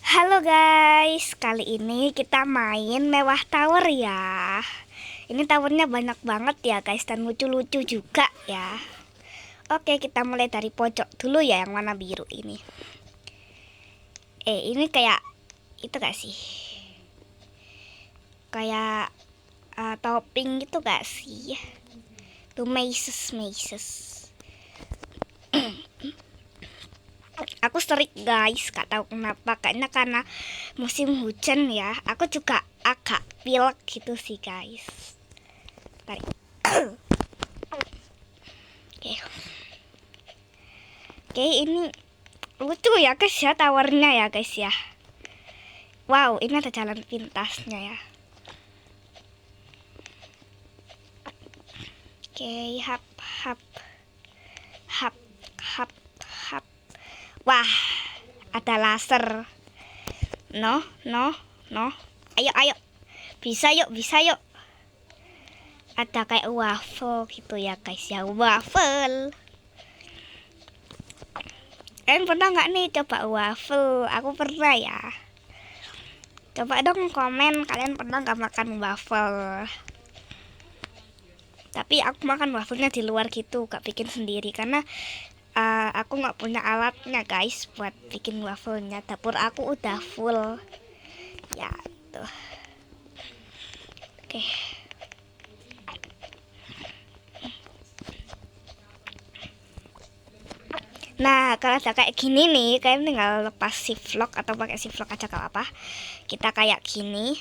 Halo guys, kali ini kita main Mewah Tower ya. Ini towernya banyak banget ya guys, dan lucu-lucu juga ya. Oke, kita mulai dari pojok dulu ya, yang warna biru ini. Ini kayak itu gak sih? Kayak topping gitu gak sih? Tuh mazes. Aku serik guys, gak tahu kenapa, kayaknya karena musim hujan ya. Aku juga agak pilek gitu sih guys. Tarik. Oke. Oke, ini lucu ya guys ya, towernya ya guys ya. Wow, ini ada jalan pintasnya ya. Oke, hap. Wah, ada laser. No. Ayo. Bisa yuk. Ada kayak waffle gitu ya guys ya, waffle. Kalian pernah nggak nih coba waffle? Aku pernah ya. Coba dong komen, kalian pernah nggak makan waffle? Tapi aku makan waffle-nya di luar gitu, gak bikin sendiri karena aku nggak punya alatnya guys buat bikin waffle-nya. Dapur aku udah full. Ya, tuh. Oke. Nah, kalau ada kayak gini nih, kalian tinggal lepas vlog atau pakai vlog aja gak apa-apa. Kita kayak gini.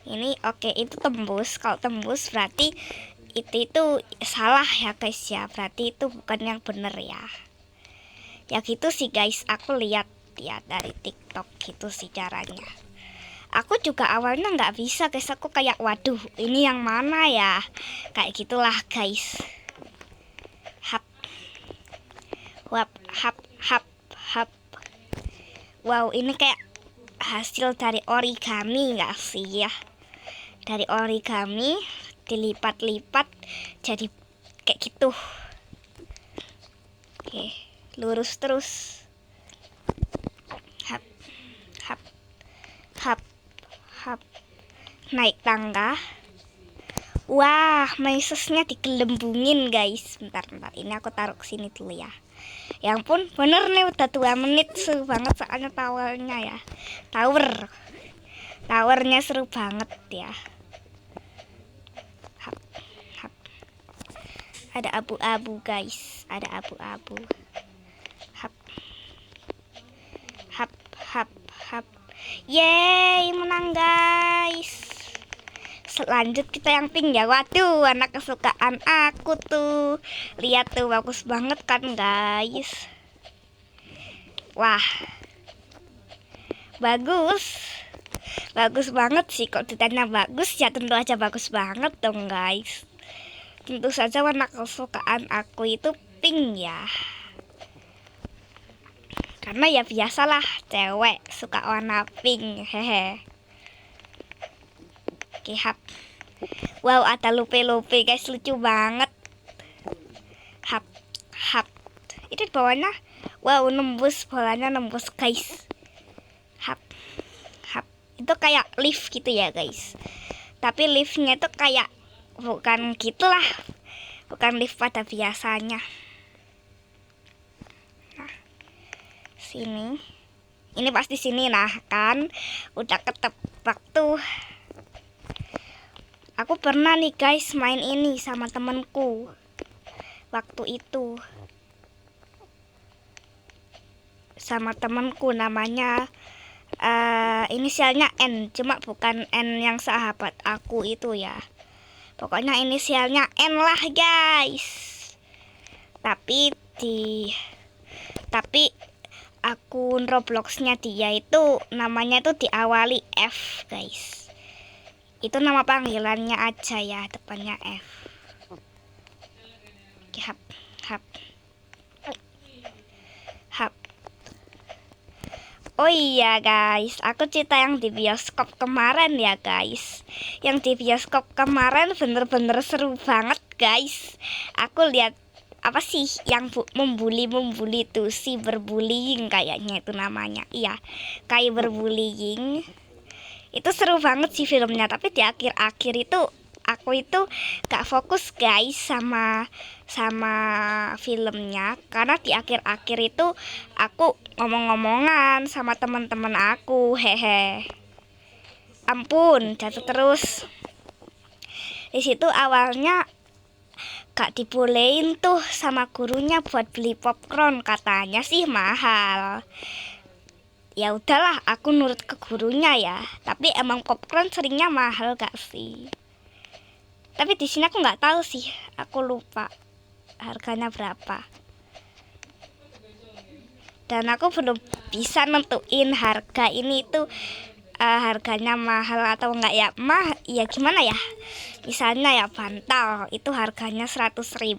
Ini oke, itu tembus. Kalau tembus berarti itu salah ya guys ya. Berarti itu bukan yang bener ya. Ya gitu sih guys, aku lihat ya dari TikTok gitu sih caranya. Aku juga awalnya nggak bisa guys, aku kayak waduh ini yang mana ya, kayak gitulah guys. Hap. Wow, ini kayak hasil dari origami nggak sih ya? Dari origami dilipat-lipat jadi kayak gitu. Oke, lurus terus. Hap. Naik tangga. Wah, mesesnya digelembungin guys. Bentar, ini aku taruh ke sini dulu ya. Ya ampun, bener nih udah 2 menit, seru banget soalnya towernya ya. Towernya seru banget ya. Hap. Ada abu-abu guys, ada abu-abu. Hap. Yeay, menang guys. Selanjut kita yang pink ya. Waduh, anak kesukaan aku tuh. Lihat tuh, bagus banget kan guys. Wah, bagus banget sih. Kok ditanya bagus ya tentu aja bagus banget dong guys. Tentu saja warna kesukaan aku itu pink ya. Karena ya biasalah cewek suka warna pink, hehe. Oke, hap. Wow, ada lupe-lupe guys, lucu banget. Hap. Ini bawahnya, wow, nembus, bolanya nembus guys. Hap. Itu kayak lift gitu ya guys. Tapi liftnya itu kayak bukan gitulah, bukan lift pada biasanya. Nah, sini. Ini pasti sini, nah kan udah ketebak tuh. Aku pernah nih guys main ini sama temenku waktu itu. Sama temenku namanya inisialnya N, cuma bukan N yang sahabat aku itu ya. Pokoknya inisialnya N lah guys. Tapi akun Robloxnya dia itu namanya itu diawali F guys. Itu nama panggilannya aja ya, depannya F. Hap. Oh iya guys, aku cerita yang di bioskop kemarin ya guys. Yang di bioskop kemarin bener-bener seru banget guys. Aku lihat apa sih yang membuli tuh, si berbullying kayaknya itu namanya. Iya, kayak berbullying. Itu seru banget sih filmnya, tapi di akhir-akhir itu aku itu gak fokus guys sama filmnya, karena di akhir-akhir itu aku ngomong-ngomongan sama teman-teman aku, hehe. Ampun, jatuh terus. Di situ awalnya gak dibolehin tuh sama gurunya buat beli popcorn, katanya sih mahal. Ya udahlah, aku nurut ke gurunya ya. Tapi emang popcorn seringnya mahal gak sih? Tapi di sini aku nggak tahu sih, aku lupa harganya berapa. Dan aku belum bisa nentuin harga ini tuh harganya mahal atau enggak ya. Ya gimana ya? Misalnya ya bantal itu harganya 100.000.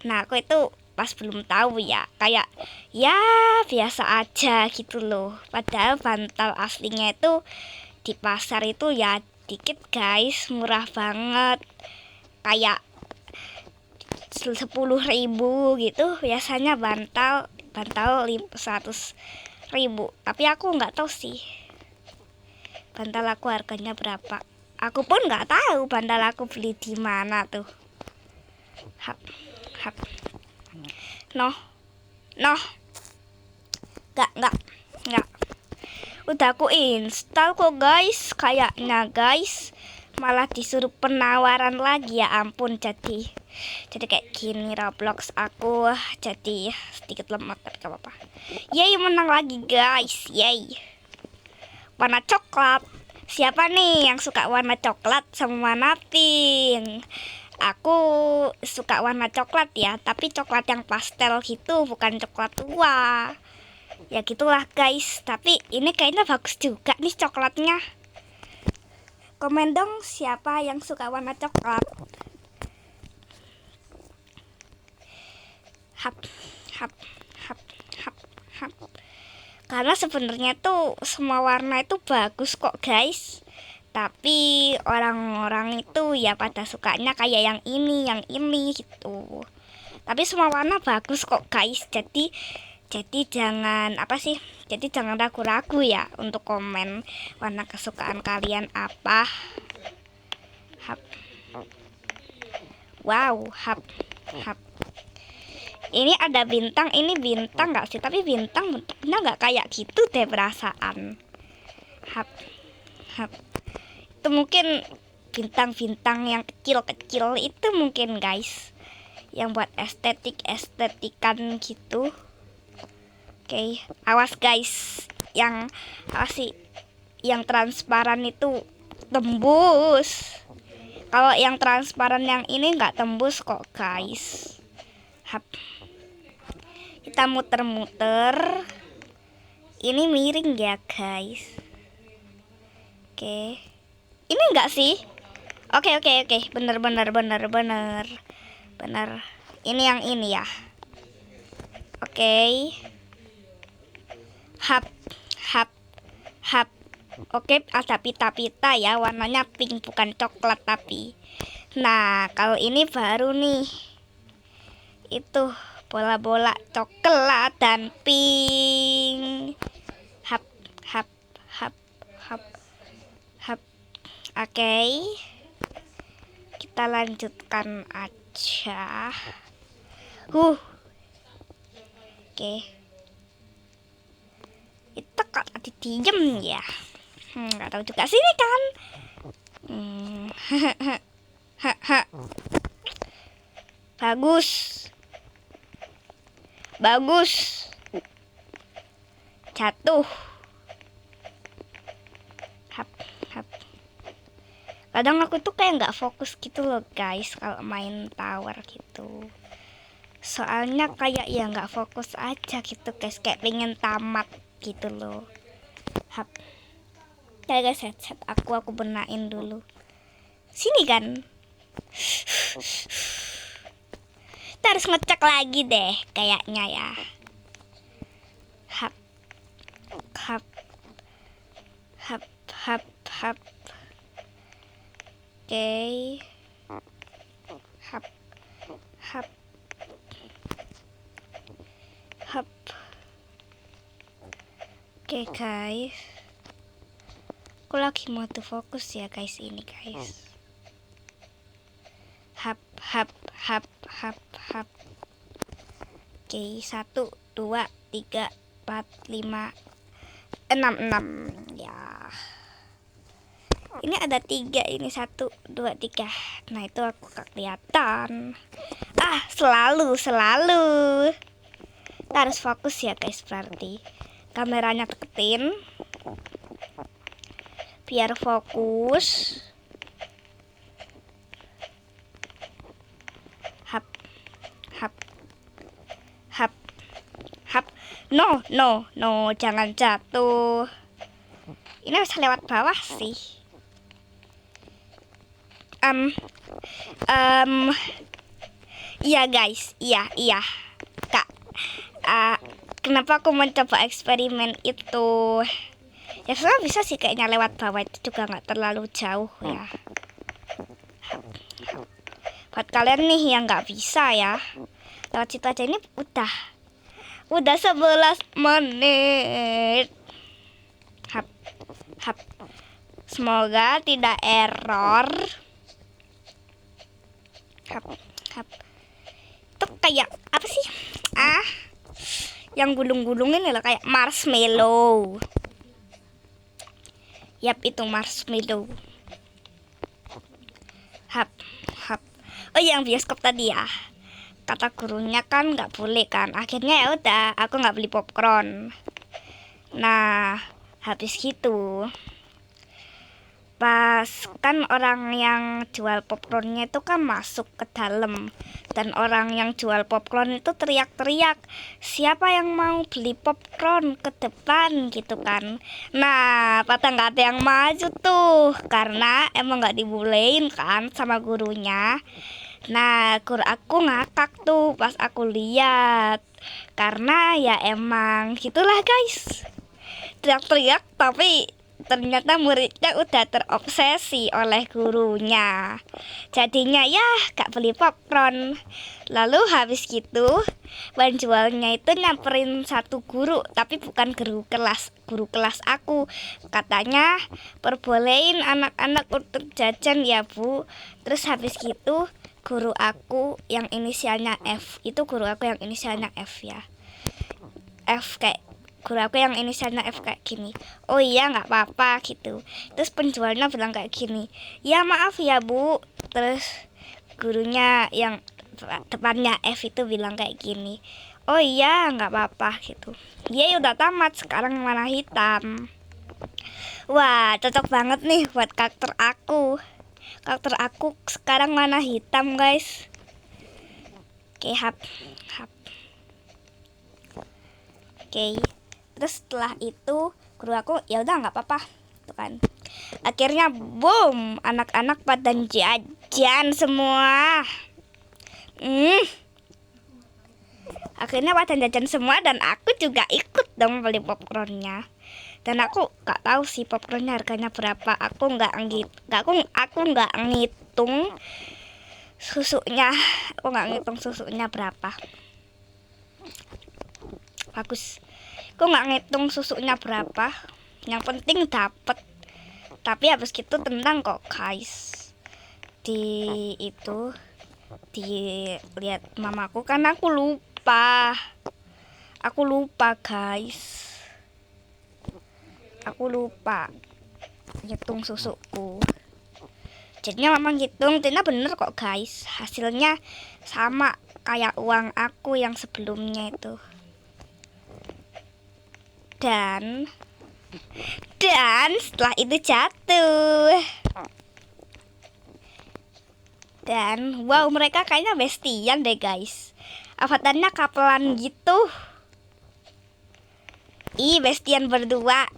Nah, aku itu pas belum tahu ya, kayak ya biasa aja gitu loh. Padahal bantal aslinya itu di pasar itu ya dikit guys, murah banget, kayak 10.000 gitu biasanya bantal 100.000. Tapi aku nggak tahu sih bantal aku harganya berapa. Aku pun nggak tahu bantal aku beli di mana tuh. Hap, hap. Noh, nggak. Udah aku install kok guys, kayaknya guys. Malah disuruh penawaran lagi, ya ampun. Jadi kayak gini Roblox aku jadi sedikit lemot, tapi gak apa-apa. Yeay, menang lagi guys, yeay. Warna coklat. Siapa nih yang suka warna coklat sama warna pink? Aku suka warna coklat ya, tapi coklat yang pastel gitu, bukan coklat tua. Ya gitulah guys, tapi ini kayaknya bagus juga nih coklatnya. Komen dong siapa yang suka warna coklat. Hap, hap, hap, hap, hap. Karena sebenarnya tuh semua warna itu bagus kok guys. Tapi orang-orang itu ya pada sukanya kayak yang ini gitu. Tapi semua warna bagus kok guys. Jadi jangan Jadi jangan ragu-ragu ya untuk komen warna kesukaan kalian apa. Hap. Wow, hap. Ini ada bintang, ini bintang nggak sih? Tapi bintang bentuknya nggak kayak gitu deh perasaan. Hap. Itu mungkin bintang-bintang yang kecil-kecil itu mungkin guys, yang buat estetikan gitu. Oke, awas guys, yang transparan itu tembus. Kalau yang transparan yang ini nggak tembus kok guys. Hap. Kita muter-muter. Ini miring ya guys. Oke. Ini enggak sih? Oke. Bener. Ini yang ini ya. Oke. Hap. Oke, ada pita-pita ya, warnanya pink bukan coklat tapi. Nah, kalau ini baru nih. Itu bola-bola coklat dan pink. Hap. Oke. Kita lanjutkan aja. Oke. Itu kok tadi diem ya? Nggak tahu juga sini kan. Bagus. Jatuh. Hap. Kadang aku tuh kayak nggak fokus gitu loh guys kalau main tower gitu. Soalnya kayak ya nggak fokus aja gitu guys, kayak pengen tamat gitu loh. Hap. Ya guys, headset aku benain dulu. Sini kan. Kita harus ngecek lagi deh kayaknya ya. Hap. Oke. Hap. Oke guys, aku lagi mode fokus ya guys ini guys. Hap hap hap hap hap. Oke, 1 2 3 4 5 6 ya. Ini ada 3, ini 1 2 3. Nah itu aku gak kelihatan. Selalu kita harus fokus ya guys, berarti kameranya deketin biar fokus. Hap hap hap hap. No, jangan jatuh. Ini bisa lewat bawah sih. Iya guys, iya Kak. Kenapa aku mencoba eksperimen itu? Ya sebenarnya bisa sih kayaknya lewat bawah, itu juga nggak terlalu jauh ya. Buat kalian nih yang nggak bisa ya, lewat situ aja. Ini udah 11 menit. Hap hap. Semoga tidak error. Hap hap. Itu kayak apa sih? Yang gulung-gulung ini loh, kayak marshmallow. Yap, itu marshmallow. Hap hap. Oh, yang bioskop tadi ya, kata gurunya kan nggak boleh kan. Akhirnya ya udah, aku nggak beli popcorn. Nah habis gitu, pas kan orang yang jual popcornnya itu kan masuk ke dalam, dan orang yang jual popcorn itu teriak-teriak, siapa yang mau beli popcorn ke depan gitu kan. Nah pada nggak ada yang maju tuh, karena emang nggak dibolehin kan sama gurunya. Nah guru aku ngakak tuh pas aku lihat, karena ya emang gitulah guys, teriak-teriak tapi ternyata muridnya udah terobsesi oleh gurunya. Jadinya ya gak beli popcorn. Lalu habis gitu penjualnya itu nyamperin satu guru, tapi bukan guru kelas aku. Katanya perbolehin anak-anak untuk jajan ya bu. Terus habis gitu guru aku yang inisialnya F, itu guru aku yang inisialnya F ya, guru aku yang inisialnya F kayak gini, oh iya nggak apa-apa gitu. Terus penjualnya bilang kayak gini, ya maaf ya bu. Terus gurunya yang depannya F itu bilang kayak gini, oh iya nggak apa-apa gitu. Dia udah tamat, sekarang warna hitam. Wah cocok banget nih buat karakter aku. Karakter aku sekarang warna hitam guys. Oke, hap. Oke. Terus setelah itu guru aku ya udah nggak apa-apa tuh kan. Akhirnya boom, anak-anak pada jajan semua. Akhirnya pada jajan semua dan aku juga ikut dong beli popcornnya. Dan aku nggak tahu sih popcornnya harganya berapa. Aku nggak ngitung susunya. Aku nggak ngitung susunya berapa. Bagus. Aku nggak ngitung susunya berapa, yang penting dapet. Tapi habis gitu tendang kok guys. Dilihat mamaku kan aku lupa guys. Aku lupa ngitung susuku. Jadinya mama ngitung, ternyata bener kok guys. Hasilnya sama kayak uang aku yang sebelumnya itu. Dan setelah itu jatuh. Dan wow, mereka kayaknya bestian deh guys. Avatarnya kapelan gitu. Bestian berdua.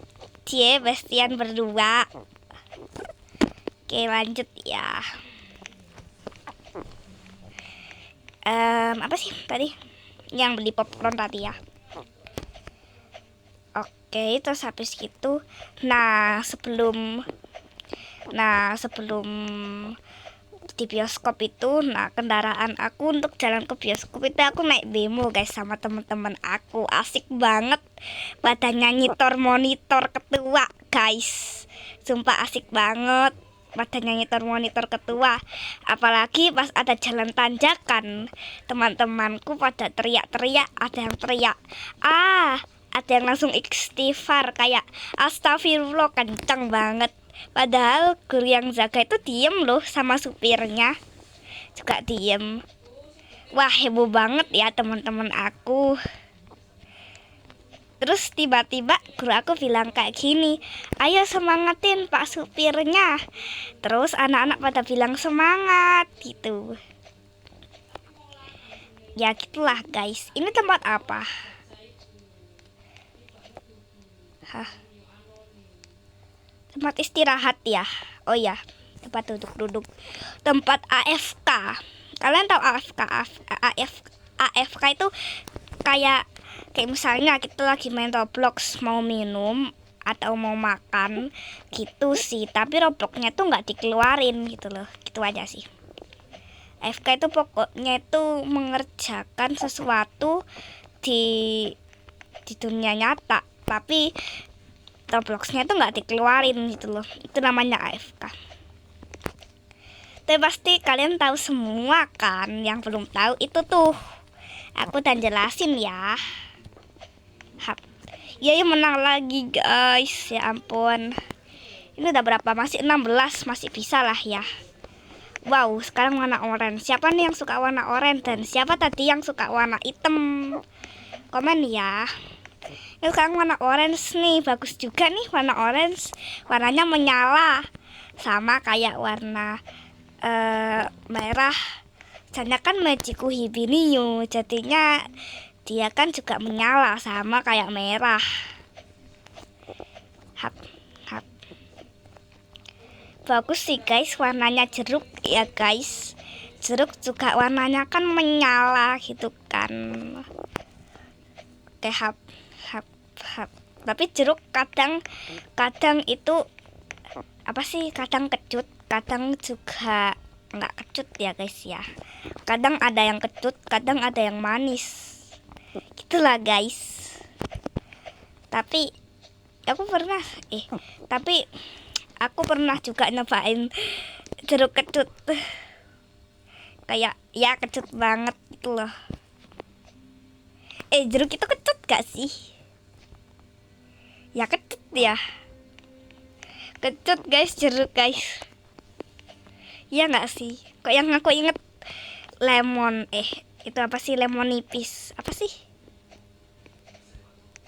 Bestian berdua. Oke lanjut ya. Apa sih tadi yang beli popcorn tadi ya? Oke, terus habis gitu, sebelum di bioskop itu. Nah, kendaraan aku untuk jalan ke bioskop itu aku naik bemo guys sama teman-teman aku. Asik banget, badannya nyitor monitor ketua guys, sumpah asik banget, badannya nyitor monitor ketua. Apalagi pas ada jalan tanjakan, teman-temanku pada teriak-teriak, ada yang teriak ada yang langsung istighfar kayak astagfirullah, kencang banget. Padahal guru yang jaga itu diem loh, sama supirnya juga diem. Wah, heboh banget ya teman-teman aku. Terus tiba-tiba guru aku bilang kayak gini, ayo semangatin pak supirnya. Terus anak-anak pada bilang semangat gitu. Ya gitulah guys. Ini tempat apa? Tempat istirahat ya. Oh ya, tempat duduk-duduk, tempat AFK. Kalian tahu AFK itu kayak misalnya kita lagi main Roblox, mau minum atau mau makan gitu sih, tapi Robloxnya tuh nggak dikeluarin gitu loh, gitu aja sih. AFK itu pokoknya itu mengerjakan sesuatu di dunia nyata, tapi Robloxnya tuh nggak dikeluarin gitu loh. Itu namanya AFK. Tapi pasti kalian tahu semua kan. Yang belum tahu itu tuh aku dan jelasin ya. Ya menang lagi guys. Ya ampun. Ini udah berapa? Masih 16. Masih bisa lah ya. Wow, sekarang warna orange. Siapa nih yang suka warna orange? Dan siapa tadi yang suka warna hitam? Komen ya. Ini sekarang warna orange nih, bagus juga nih warna orange. Warnanya menyala, sama kayak warna merah. Soalnya kan Magiku Hibiniu, jadinya dia kan juga menyala sama kayak merah. Bagus sih guys, warnanya jeruk ya guys. Jeruk juga warnanya kan menyala gitu kan. Oke, tapi jeruk kadang itu apa sih, kadang kecut, kadang juga nggak kecut ya guys ya. Kadang ada yang kecut, kadang ada yang manis, gitulah guys. Tapi aku pernah juga nyobain jeruk kecut, kayak ya kecut banget gitu loh. Jeruk itu kecut gak sih? Ya kecut ya. Kecut guys, jeruk guys. Ya nggak sih? Kok yang aku inget lemon, itu apa sih, lemon nipis? Apa sih?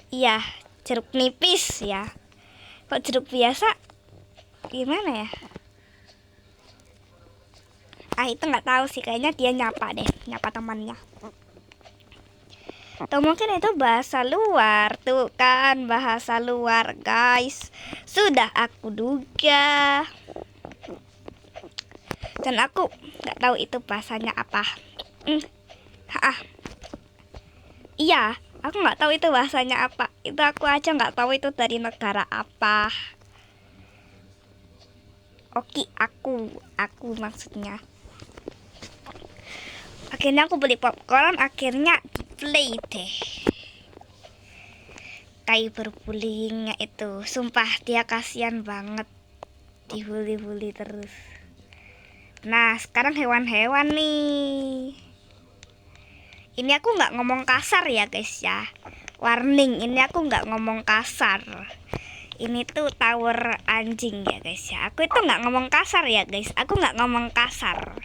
Iya, jeruk nipis ya. Kok jeruk biasa? Gimana ya? Itu nggak tahu sih, kayaknya dia nyapa temannya. Atau mungkin itu bahasa luar. Tuh kan, bahasa luar guys. Sudah aku duga. Dan aku nggak tahu itu bahasanya apa. Iya, aku nggak tahu itu bahasanya apa. Itu aku aja nggak tahu itu dari negara apa. Oke, aku maksudnya. Akhirnya aku beli popcorn, akhirnya play deh. Kayak berbullyingnya itu, sumpah dia kasihan banget, dibully terus. Nah sekarang hewan-hewan nih. Ini aku nggak ngomong kasar ya guys ya. Warning, ini aku nggak ngomong kasar. Ini tuh tower anjing ya guys ya. Aku itu nggak ngomong kasar ya guys. Aku nggak ngomong kasar.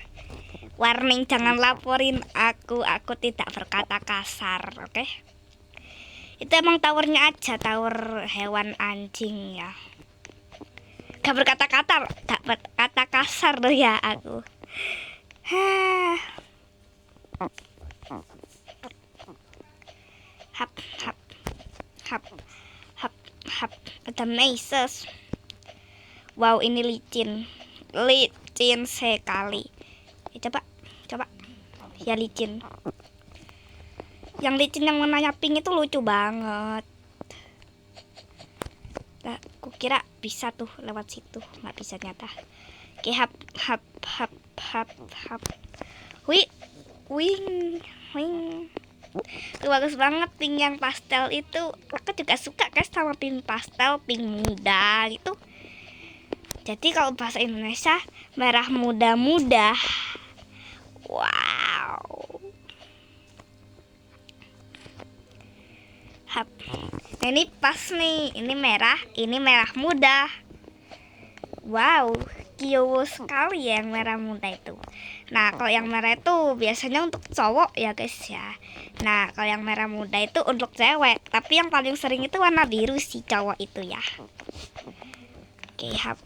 Warning, jangan laporin aku tidak berkata kasar, oke? Itu emang towernya aja, tower hewan anjing ya. Gak berkata-kata, gak berkata kasar loh ya aku. Ada mazes. Wow, ini licin sekali. Coba ya, licin. Yang licin yang warnanya pink itu lucu banget. Nah, aku kira bisa tuh lewat situ, nggak bisa nyata. Oke, hap. Wih, wing, wing. Itu bagus banget pink yang pastel itu. Aku juga suka guys sama pink pastel, pink muda gitu. Jadi kalau bahasa Indonesia merah muda-muda. Wow. Hap. Nah, ini pas nih. Ini merah muda. Wow, kiowo sekali ya yang merah muda itu. Nah, kalau yang merah itu biasanya untuk cowok ya guys ya. Nah, kalau yang merah muda itu untuk cewek. Tapi yang paling sering itu warna biru sih cowok itu ya. Oke, hap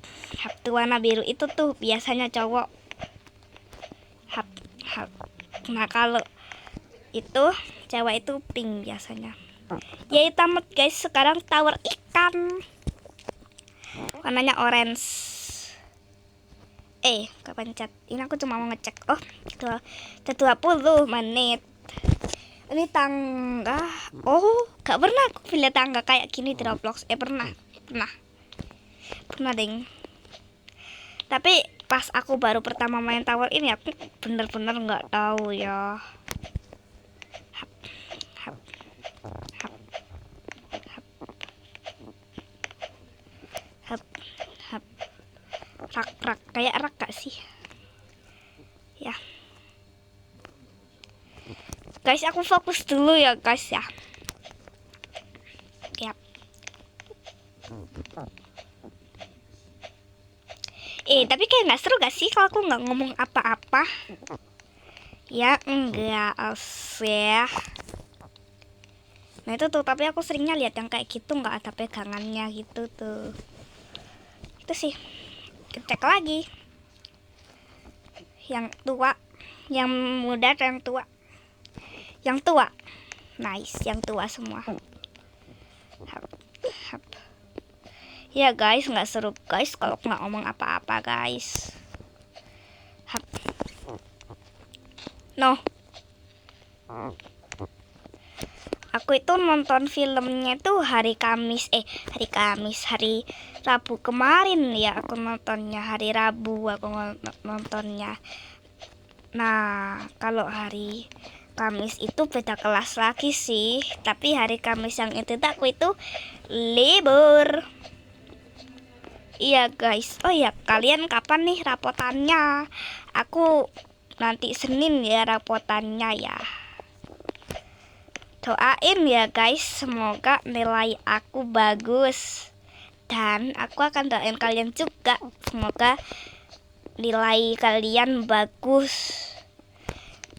tuh warna biru itu tuh biasanya cowok. Hap. Nah, kalau itu cewek itu pink biasanya. Ya tamat guys, sekarang tower ikan. Warnanya orange. Kepencet. Ini aku cuma mau ngecek. Oh, udah 20 menit. Ini tangga. Oh, gak pernah aku pilih tangga kayak gini di Roblox. Pernah ding. Tapi pas aku baru pertama main tower ini aku bener-bener nggak tahu ya. Rak kayak rak gak sih ya guys, aku fokus dulu ya guys ya. Yap. Tapi kayak nggak seru gak sih kalau aku nggak ngomong apa-apa ya? Enggak sih. Nah itu tuh, tapi aku seringnya lihat yang kayak gitu nggak ada pegangannya gitu tuh. Itu sih. Cek lagi yang tua, yang muda atau yang tua nice, yang tua semua. Hap. Ya guys, nggak seru guys kalau nggak ngomong apa-apa guys. Hap. No, aku itu nonton filmnya tuh hari Rabu kemarin ya. Aku nontonnya hari Rabu, aku nontonnya. Nah, kalau hari Kamis itu beda kelas lagi sih. Tapi hari Kamis yang itu aku itu libur. Iya guys. Oh ya, kalian kapan nih rapotannya? Aku nanti Senin ya rapotannya ya. Doain ya guys, semoga nilai aku bagus. Dan aku akan doain kalian juga, semoga nilai kalian bagus.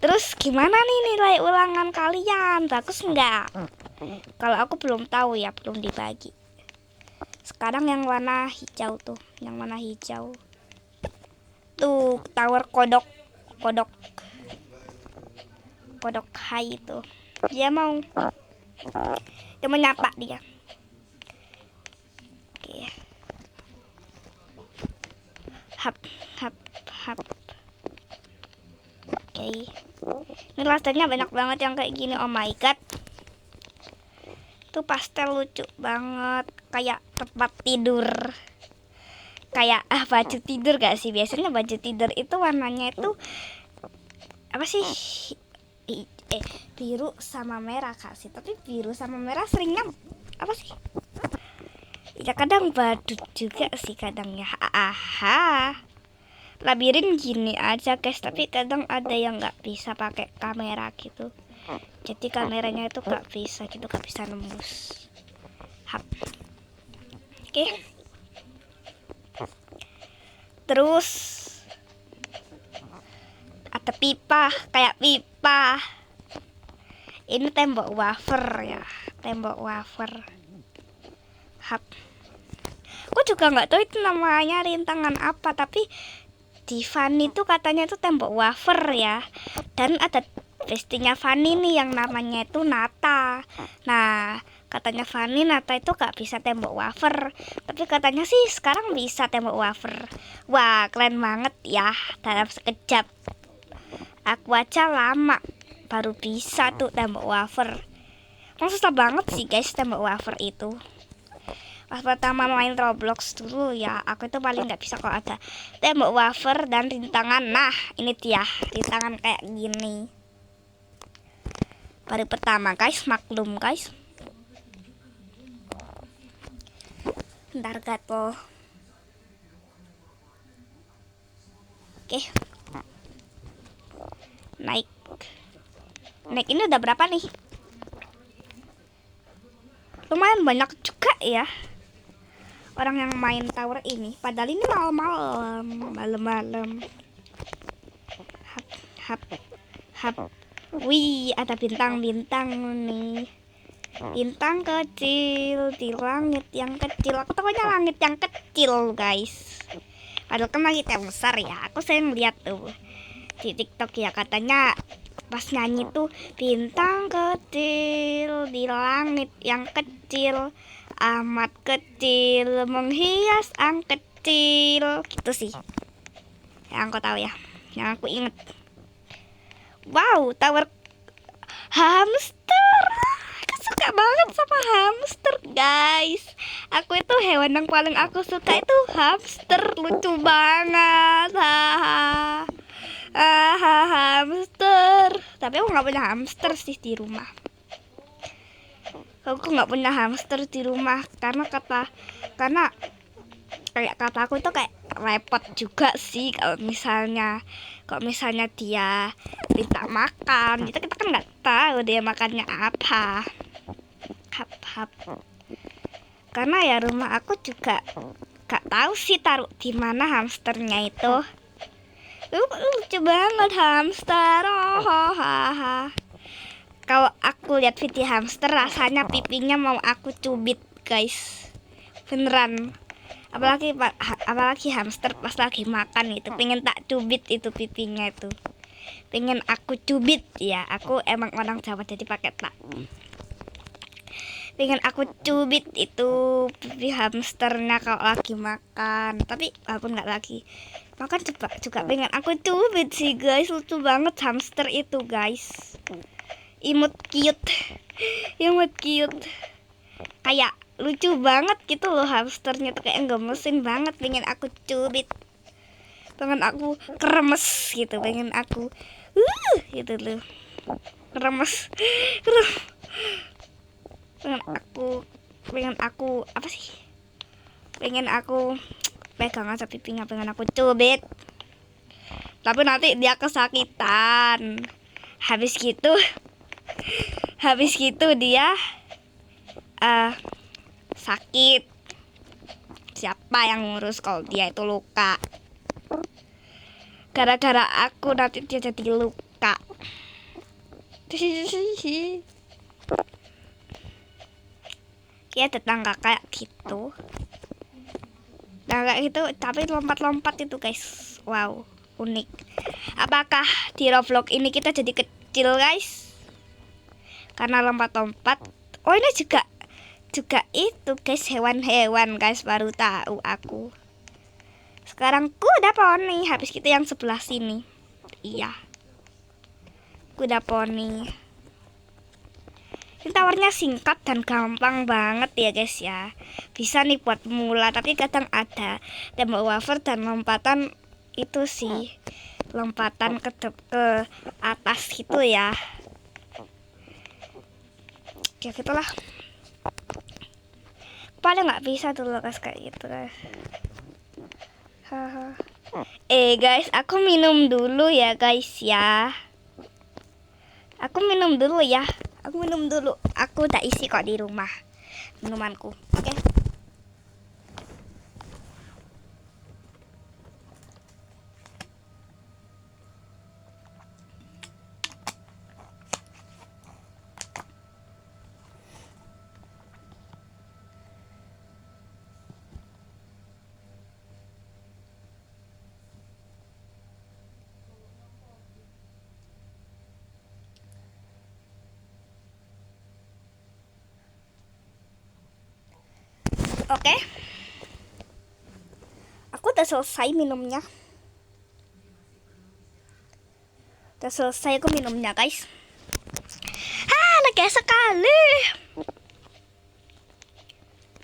Terus gimana nih nilai ulangan kalian? Bagus enggak? Kalau aku belum tahu ya, belum dibagi. Sekarang yang warna hijau tuh, yang warna hijau. Tuh, tower kodok hai itu. Dia mau menyapa dia. Oke. Hap. Oke. Ini lasernya banyak banget yang kayak gini. Oh my god. Tuh pastel lucu banget, kayak tempat tidur. Kayak baju tidur gak sih? Biasanya baju tidur itu warnanya itu apa sih? Biru sama merah kak sih. Tapi biru sama merah seringnya apa sih? Ya kadang badut juga sih kadang ya. Labirin gini aja guys. Tapi kadang ada yang nggak bisa pakai kamera gitu. Jadi kameranya itu nggak bisa gitu, nggak bisa nembus. Oke. Terus ada pipa, kayak pipa. Ini tembok wafer ya, tembok wafer. Aku juga nggak tahu itu namanya rintangan apa, tapi di Fanny itu katanya itu tembok wafer ya. Dan ada bestinya Fanny nih yang namanya itu Nata. Nah, katanya Fanny Nata itu gak bisa tembok wafer, tapi katanya sih sekarang bisa tembok wafer. Wah, keren banget ya, dalam sekejap. Aku aja lama baru bisa tuh tembok wafer. Susah banget sih guys tembok wafer itu. Pas pertama main Roblox dulu ya, aku itu paling nggak bisa kalau ada tembok wafer dan rintangan. Nah, ini dia rintangan kayak gini. Baru pertama guys, maklum guys. Bentar gatel. Oke. Naik. Naik ini udah berapa nih? Lumayan banyak juga ya orang yang main tower ini. Padahal ini malam-malam. Hap, hap, hap. Wih, ada bintang-bintang nih. Bintang kecil di langit yang kecil. Aku tahunya langit yang kecil, guys. Padahal kan langit yang besar ya. Aku sering lihat tuh di TikTok ya, katanya pas nyanyi tuh bintang kecil di langit yang kecil, amat kecil menghias ang kecil, gitu sih yang aku tahu ya, yang aku inget. Wow, tower hamster. Aku suka banget sama hamster guys. Aku itu hewan yang paling aku suka itu hamster. Lucu banget. Haha. Hamster. Tapi aku nggak punya hamster sih di rumah. Aku nggak punya hamster di rumah karena kayak kata aku itu kayak repot juga sih kalau misalnya dia minta makan, kita kan nggak tahu dia makannya apa. Hap. Karena ya rumah aku juga nggak tahu sih taruh di mana hamsternya itu. Lucu banget hamster. Kalau aku lihat video hamster rasanya pipinya mau aku cubit guys, beneran. Apalagi hamster pas lagi makan itu pengen tak cubit itu pipinya itu, pengen aku cubit ya. Aku emang orang Jawa jadi pakai tak, pengen aku cubit itu pipi hamsternya kalau lagi makan. Tapi walaupun nggak lagi makan juga pengen aku cubit sih guys. Lucu banget hamster itu guys, imut cute kayak lucu banget gitu loh hamsternya tuh, kayak gemesin banget, pengen aku cubit, pengen aku kremes gitu, pengen aku gitu loh, kremes. pengen aku apa sih, pengen aku pegang aja pipinya, pengen aku cubit, tapi nanti dia kesakitan. Habis gitu dia sakit. Siapa yang ngurus kalau dia itu luka? Gara-gara aku nanti dia jadi luka. Dia tetangga kayak gitu. Nah, kayak gitu tapi lompat-lompat itu guys. Wow, unik. Apakah di Roblox ini kita jadi kecil guys? Karena lompat-lompat. Oh, ini juga itu guys, hewan-hewan guys, baru tahu aku. Sekarang kuda poni, habis gitu yang sebelah sini. Iya, kuda poni. Ini tawarnya singkat dan gampang banget ya guys ya. Bisa nih buat pemula, tapi kadang ada tembok wafer dan lompatan itu sih, lompatan ke atas gitu ya. Ya gitulah. Paling nggak bisa dulu guys kayak gitu guys. Guys, aku minum dulu ya guys ya. Aku minum dulu. Aku udah isi kok di rumah minumanku. Oke. Oke. Aku udah selesai minumnya. Udah selesai aku minumnya, guys. Lega sekali.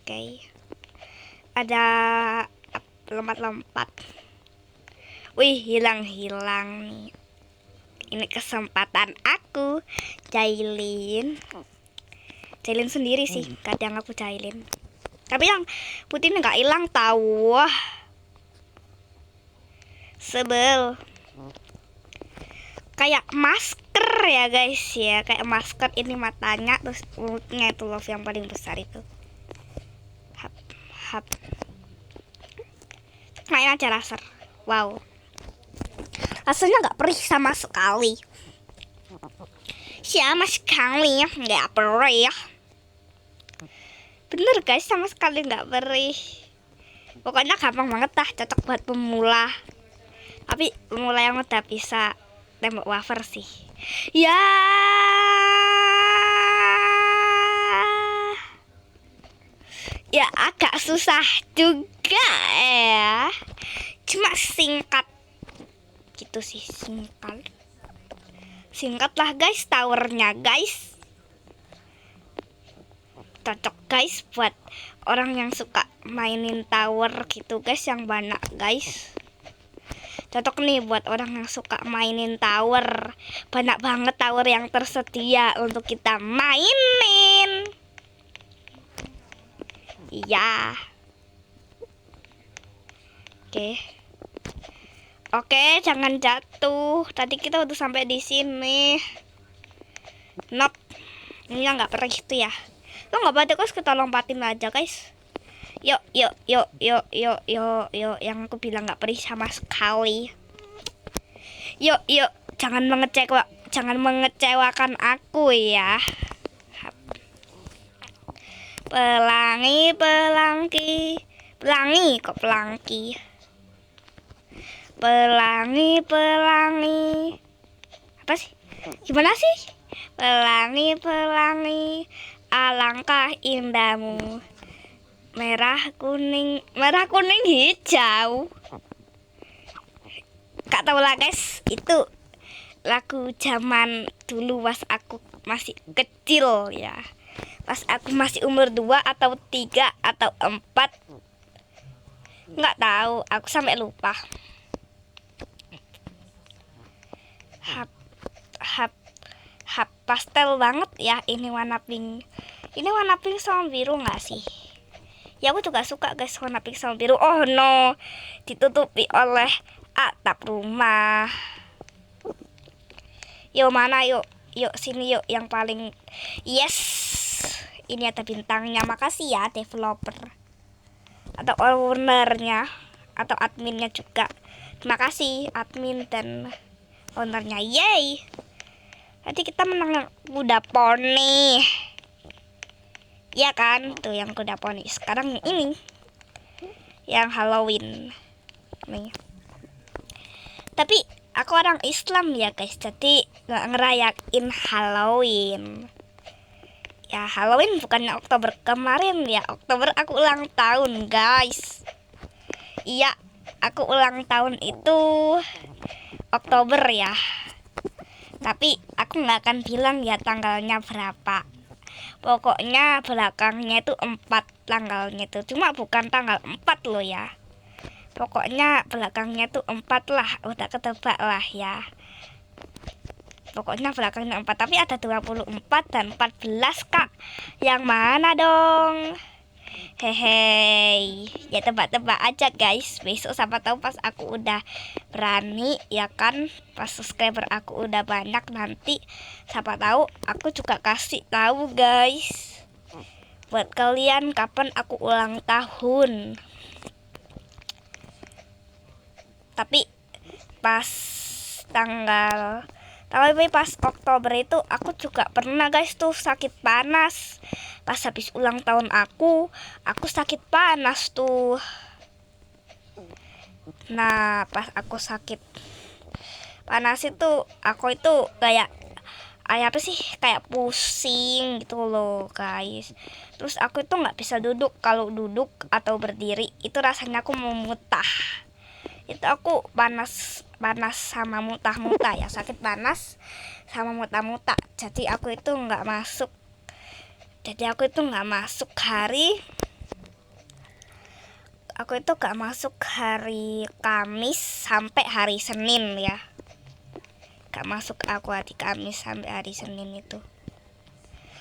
Oke. ada lompat-lompat. Wih, hilang-hilang nih. Ini kesempatan aku. Jailin sendiri sih, kadang aku jailin. Tapi yang putih ini nggak hilang tahu. Wah, sebel. Kayak masker ya guys ya, kayak masker. Ini matanya, terus mulutnya itu love yang paling besar itu. Hap. Main aja laser. Wow, rasanya nggak perih sama sekali. Sama sekali nggak perih. Bener guys, sama sekali nggak perih. Pokoknya gampang banget dah, cocok buat pemula. Tapi pemula yang udah bisa tembak wafer sih. Ya, ya agak susah juga ya. Cuma singkat gitu sih, singkat lah guys towernya guys. Cocok guys buat orang yang suka mainin tower gitu guys, yang banyak guys. Cocok nih buat orang yang suka mainin tower. Banyak banget tower yang tersedia untuk kita mainin. Iya. Oke, jangan jatuh. Tadi kita udah sampai di sini. Not. Ini yang nggak perih itu ya. Lo nggak apa-apa guys, kita lompatin aja guys. Yuk. Yang aku bilang nggak perih sama sekali. Yuk. Jangan mengecewakan aku ya. Pelangi. Pelangi. Apa sih? Gimana sih? Pelangi, alangkah indahmu. Merah kuning hijau. Gak tau lah guys, itu lagu zaman dulu pas aku masih kecil ya. Pas aku masih umur 2 atau 3 atau 4. Nggak tahu, aku sampai lupa. Pastel banget ya ini warna pink. Ini warna pink sama biru nggak sih? Ya aku juga suka guys warna pink sama biru. Oh no, ditutupi oleh atap rumah. Yuk mana yuk sini yuk yang paling. Yes, ini ada bintangnya. Makasih ya developer atau ownernya atau adminnya juga. Terima kasih admin dan ownernya. Yay, tadi kita menang kuda poni. Iya kan, tuh yang kuda poni. Sekarang ini yang Halloween nih. Tapi aku orang Islam ya guys, jadi nggak ngerayain Halloween. Ya Halloween bukannya Oktober kemarin ya. Oktober aku ulang tahun guys. Iya, aku ulang tahun itu Oktober ya. Tapi aku nggak akan bilang ya tanggalnya berapa. Pokoknya belakangnya itu 4 tanggalnya itu. Cuma bukan tanggal 4 loh ya. Pokoknya belakangnya itu 4 lah. Udah ketebak lah ya. Pokoknya belakangnya 4. Tapi ada 24 dan 14 kak. Yang mana dong? Hehe, ya tebak-tebak aja guys. Besok siapa tahu pas aku udah berani ya kan, pas subscriber aku udah banyak, nanti siapa tahu aku juga kasih tahu guys buat kalian kapan aku ulang tahun. Tapi pas pas Oktober itu aku juga pernah guys tuh sakit panas. Pas habis ulang tahun aku sakit panas tuh. Nah pas aku sakit panas itu aku itu kayak apa sih, kayak pusing gitu loh guys. Terus aku itu nggak bisa duduk. Kalau duduk atau berdiri itu rasanya aku mau muntah. Itu aku panas sama muntah-muntah ya, sakit panas sama muntah-muntah. Jadi aku itu nggak masuk hari Aku itu gak masuk hari Kamis sampai hari Senin ya. Gak masuk aku hari Kamis sampai hari Senin itu.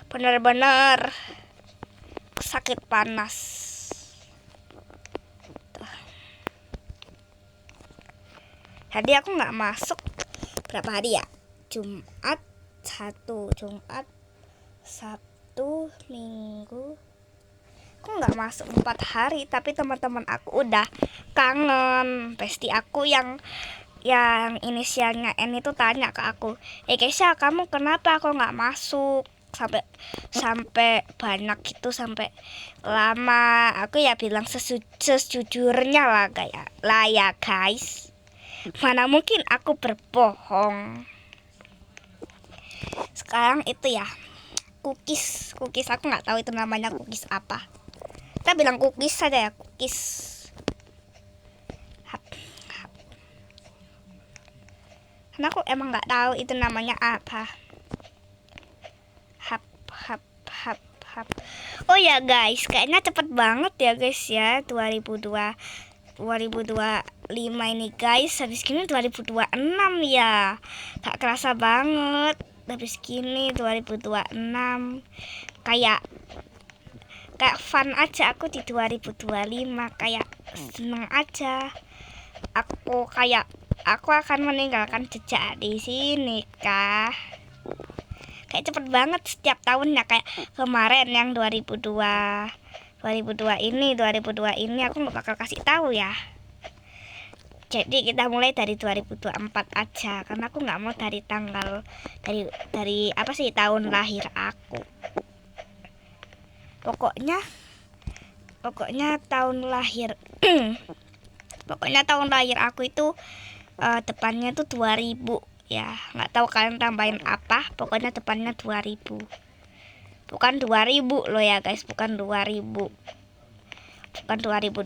Bener-bener sakit panas. Tuh. Jadi aku gak masuk berapa hari ya? Jumat, Sabtu, Minggu. Aku nggak masuk 4 hari, tapi teman-teman aku udah kangen. Pasti aku yang inisialnya N itu tanya ke aku, Keisha, kamu kenapa aku nggak masuk sampai banyak gitu, sampai lama. Aku ya bilang sejujurnya lah ya guys. Mana mungkin aku berbohong. Sekarang itu ya cookies aku nggak tahu itu namanya cookies apa. Kita bilang cookies saja ya, cookies. Karena aku emang nggak tahu itu namanya apa. Hap. Oh ya guys, kayaknya cepet banget ya guys ya, 2025 ini guys. Habis gini 2026 ya. Gak kerasa banget. Habis gini 2026. Kayak fun aja aku di 2025, kayak seneng aja. Aku akan meninggalkan jejak di sini kah. Kayak cepet banget setiap tahunnya, kayak kemarin yang 2002 ini aku nggak bakal kasih tahu ya. Jadi kita mulai dari 2024 aja, karena aku nggak mau dari tanggal dari apa sih tahun lahir aku. Pokoknya tahun lahir tahun lahir aku itu depannya tuh 2000 ya. Nggak tahu kalian tambahin apa, pokoknya depannya 2000. Bukan 2000 loh ya guys, bukan 2000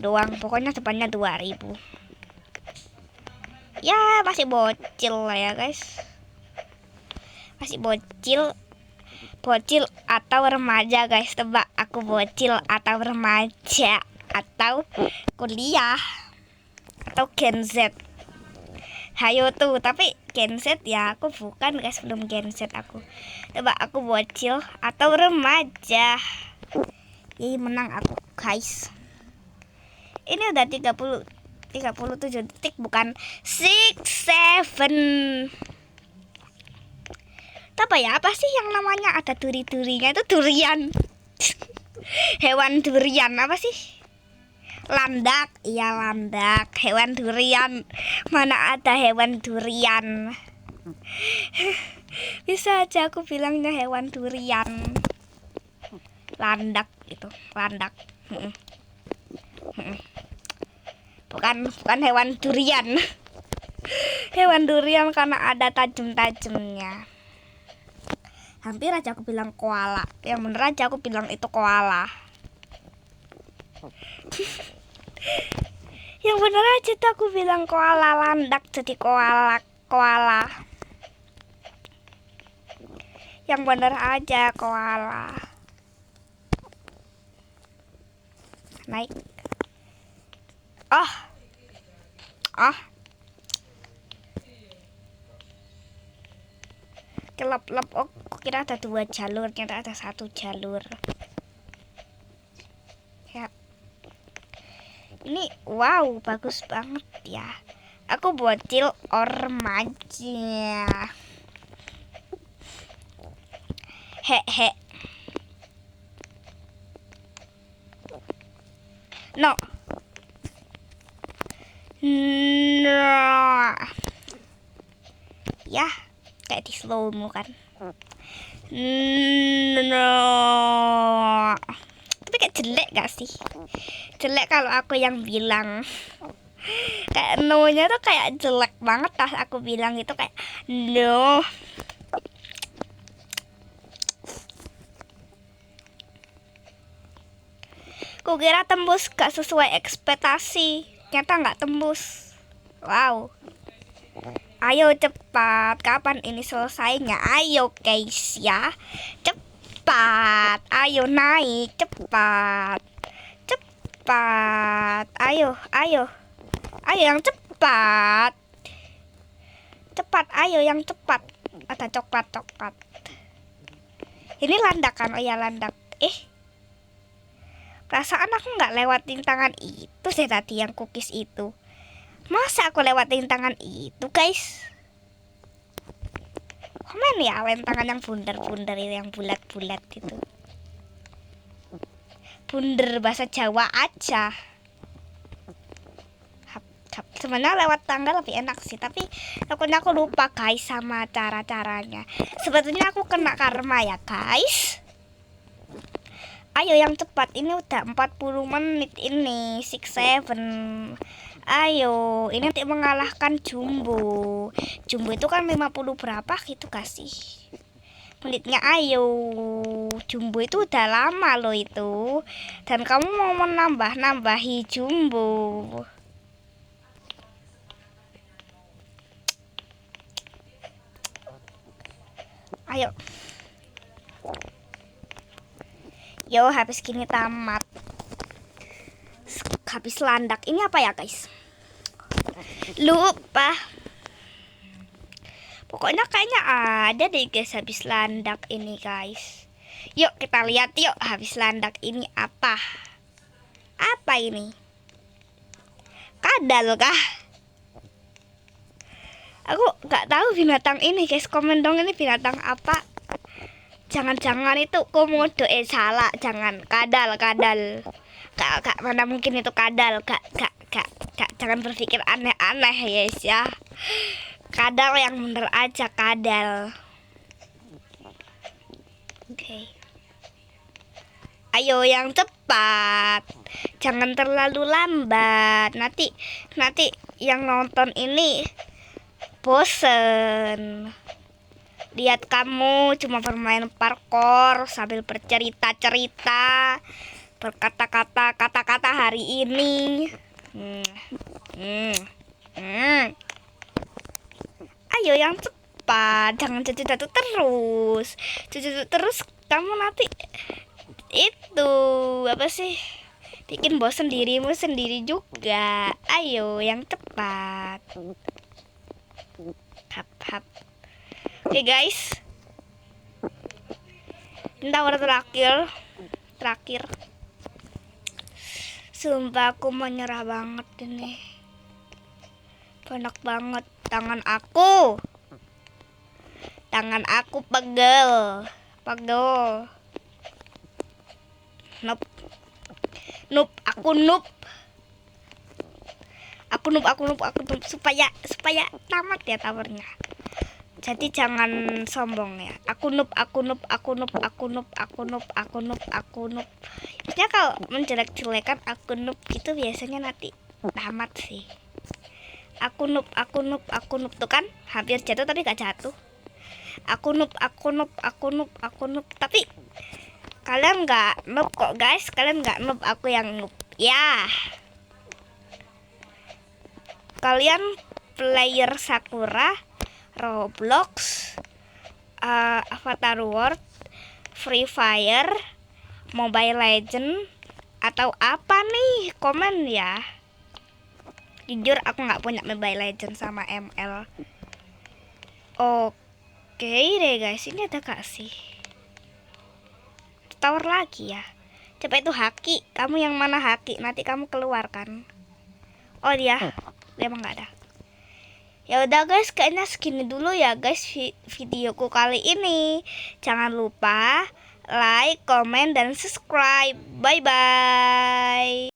doang, pokoknya depannya 2000. Ya masih bocil lah ya guys, masih bocil atau remaja guys. Tebak aku bocil atau remaja atau kuliah atau Gen Z. Hayo tuh, tapi Gen Z ya aku bukan guys, belum Gen Z aku. Tebak aku bocil atau remaja. Ih, menang aku guys. Ini udah 37 detik, bukan 6, 7. Apa sih yang namanya ada duri-durinya itu? Durian. Hewan durian apa sih? Landak. Iya, landak. Hewan durian. Mana ada hewan durian. Bisa aja aku bilangnya hewan durian. Landak itu, landak. Bukan hewan durian. Hewan durian karena ada tajam-tajamnya. Hampir aja aku bilang koala. Yang bener aja aku bilang itu koala. Yang bener aja tuh aku bilang koala, landak jadi koala. Yang bener aja koala. Naik. Oh. Kelap-lap. Oh, kira ada 2 jalur, ternyata ada 1 jalur. Ya. Ini wow, bagus banget ya. Aku bocil or remaja. He. No. Ya, kayak di slow mo kan. No. Tapi kayak jelek gak sih? Jelek kalau aku yang bilang. Kayak no-nya tuh kayak jelek banget pas aku bilang itu kayak no. Kukira tembus, gak sesuai ekspektasi. Ternyata gak tembus. Wow. Ayo cepat, kapan ini selesainya? Ayo guys ya, cepat. Ayo naik, cepat. Ayo, ayo. Ayo yang cepat. Cepat, ayo yang cepat. Ada coklat-coklat. Ini landak kan? Oh ya landak. Perasaan aku nggak lewatin tangan itu sih tadi yang cookies itu. Masa aku lewatin tangan itu, guys? Komen ya, tangan yang bundar-bundar itu, yang bulat-bulat itu. Bunder bahasa Jawa aja. Sebenarnya lewat tangga lebih enak sih, tapi takutnya aku lupa guys sama cara-caranya. Sebetulnya aku kena karma ya guys. Ayo yang cepat, ini udah 40 menit ini, 6-7. Ayo, ini nanti mengalahkan Jumbo. Jumbo itu kan 50 berapa gitu kasih menitnya. Ayo, Jumbo itu udah lama loh itu. Dan kamu mau menambah-nambahi Jumbo. Ayo. Yo, habis gini tamat. Habis landak. Ini apa ya, guys? Lupa. Pokoknya kayaknya ada deh, guys, habis landak ini, guys. Yuk, kita lihat yuk habis landak ini apa. Apa ini? Kadal kah? Aku nggak tahu binatang ini, guys. Komen dong ini binatang apa. Jangan-jangan itu komodo. Salah, jangan. Kadal. Kak, mana mungkin itu kadal. Kak, jangan berpikir aneh-aneh guys ya. Kadal yang bener aja, kadal. Oke. Ayo yang cepat. Jangan terlalu lambat. Nanti yang nonton ini bosen. Lihat kamu cuma bermain parkour sambil bercerita-cerita, berkata-kata kata-kata hari ini. Ayo yang cepat, jangan jatuh-jatuh terus. Jatuh terus kamu nanti itu apa sih? Bikin bosan dirimu sendiri juga. Ayo yang cepat. Hap. Oke guys, ini tower terakhir. Sumpah aku menyerah banget ini. Banyak banget tangan aku pegel. Noob, aku noob supaya tamat ya towernya. Jadi jangan sombong ya. Aku noob. Maksudnya kalau menjelek-jelekan aku noob itu biasanya nanti tamat sih. Aku noob tuh kan hampir jatuh tapi gak jatuh. Aku noob. Tapi kalian gak noob kok guys. Kalian gak noob, aku yang noob. Ya. Kalian player Sakura, Roblox, Avatar World, Free Fire, Mobile Legend, atau apa nih? Komen ya. Jujur aku nggak punya Mobile Legend sama ML. Oke deh guys, ini ada gak sih tower lagi ya? Coba itu Haki, kamu yang mana Haki? Nanti kamu keluarkan. Oh dia emang nggak ada. Ya udah guys, kayaknya segini dulu ya guys videoku kali ini. Jangan lupa like, comment, dan subscribe. Bye bye.